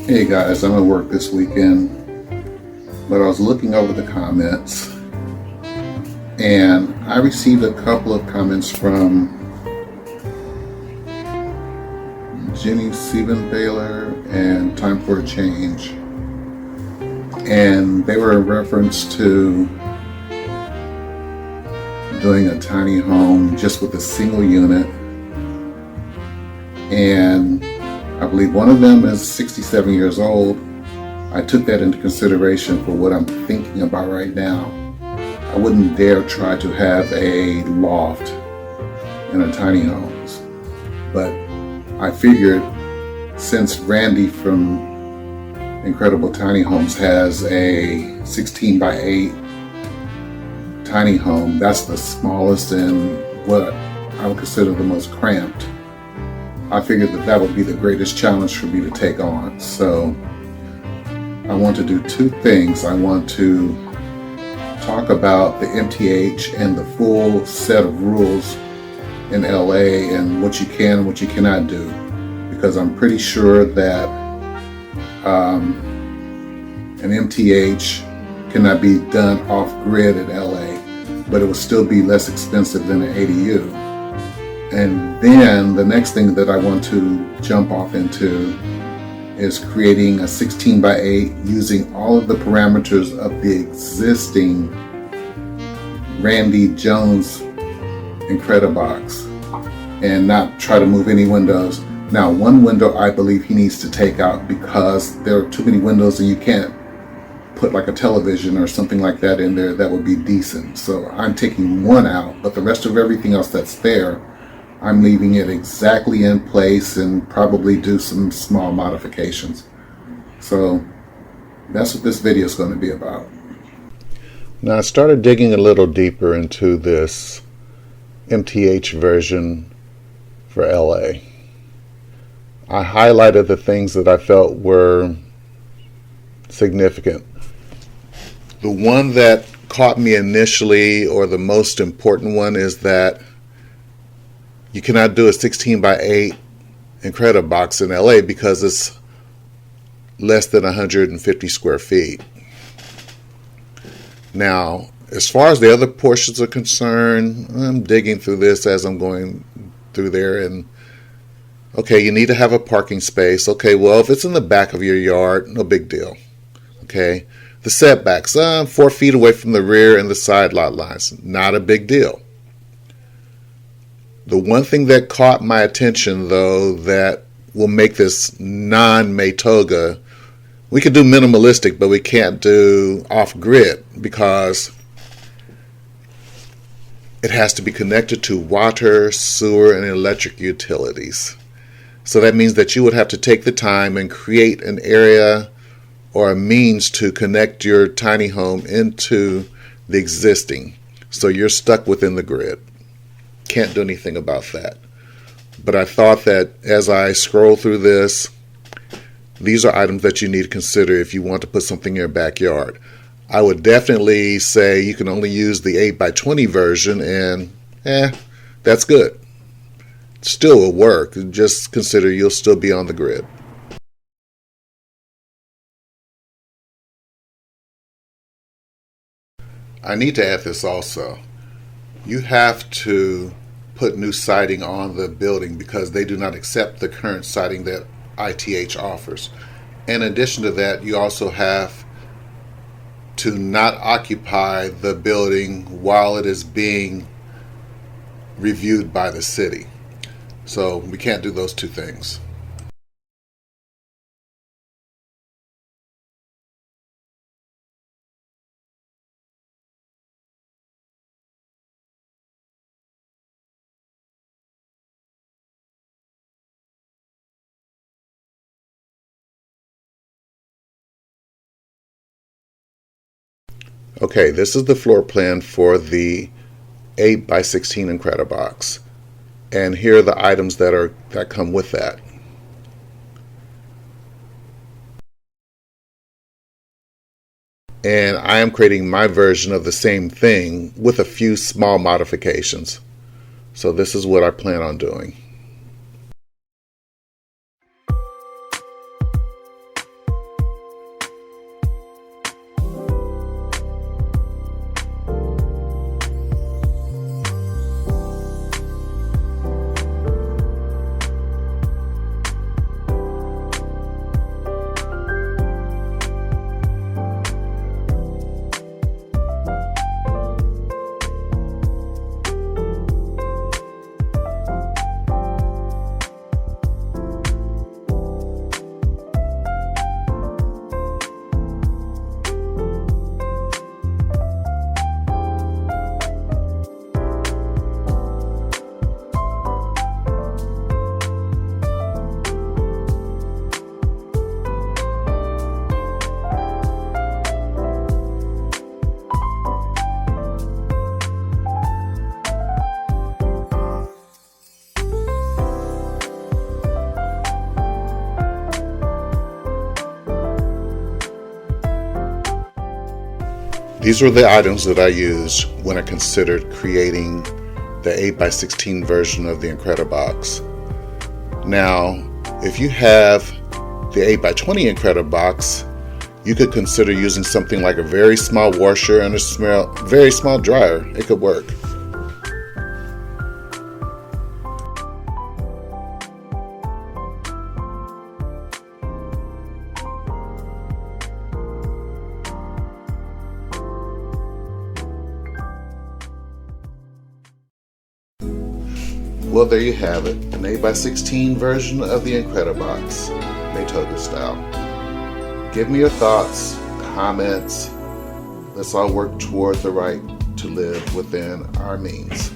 Hey guys, I'm at work this weekend, but I was looking over the comments and I received a couple of comments from Jenny Siebenthaler and Time for a Change, and they were in reference to doing a tiny home just with a single unit, and I believe one of them is 67 years old. I took that into consideration for what I'm thinking about right now. I wouldn't dare try to have a loft in a tiny homes, but I figured since Randy from Incredible Tiny Homes has a 16 by 8 tiny home, that's the smallest and what I would consider the most cramped. I figured that that would be the greatest challenge for me to take on. So I want to do two things. I want to talk about the MTH and the full set of rules in LA and what you can and what you cannot do, because I'm pretty sure that an MTH cannot be done off grid in LA, but it will still be less expensive than an ADU. And then the next thing that I want to jump off into is creating a 16 by 8 using all of the parameters of the existing Randy Jones INCREDIBOX and not try to move any windows. Now, one window I believe he needs to take out because there are too many windows and you can't put like a television or something like that in there that would be decent. So I'm taking one out, but the rest of everything else that's there, I'm leaving it exactly in place and probably do some small modifications. So that's what this video is going to be about. Now I started digging a little deeper into this MTH version for LA. I highlighted the things that I felt were significant. The one that caught me initially, or the most important one, is that you cannot do a 16 by 8 INCREDIBOX in LA because it's less than 150 square feet. Now, as far as the other portions are concerned, I'm digging through this as I'm going through there, and okay, you need to have a parking space. Okay, well, if it's in the back of your yard, no big deal. Okay, the setbacks, 4 feet away from the rear and the side lot lines, not a big deal. The one thing that caught my attention, though, that will make this non-MAETOGA, we can do minimalistic, but we can't do off-grid because it has to be connected to water, sewer, and electric utilities. So that means that you would have to take the time and create an area or a means to connect your tiny home into the existing. So you're stuck within the grid. Can't do anything about that. But I thought that as I scroll through this, these are items that you need to consider if you want to put something in your backyard. I would definitely say you can only use the 8 by 20 version, and that's good. Still will work. Just consider you'll still be on the grid. I need to add this also. You have to put new siding on the building because they do not accept the current siding that ITH offers. In addition to that, you also have to not occupy the building while it is being reviewed by the city. So we can't do those two things. Okay, this is the floor plan for the 8 by 16 INCREDIBOX, and here are the items that come with that. And I am creating my version of the same thing with a few small modifications. So this is what I plan on doing. These were the items that I used when I considered creating the 8x16 version of the INCREDIBOX. Now, if you have the 8x20 INCREDIBOX, you could consider using something like a very small washer and a very small dryer. It could work. Well, there you have it, an 8x16 version of the INCREDIBOX, MAETOGA style. Give me your thoughts, comments. Let's all work toward the right to live within our means.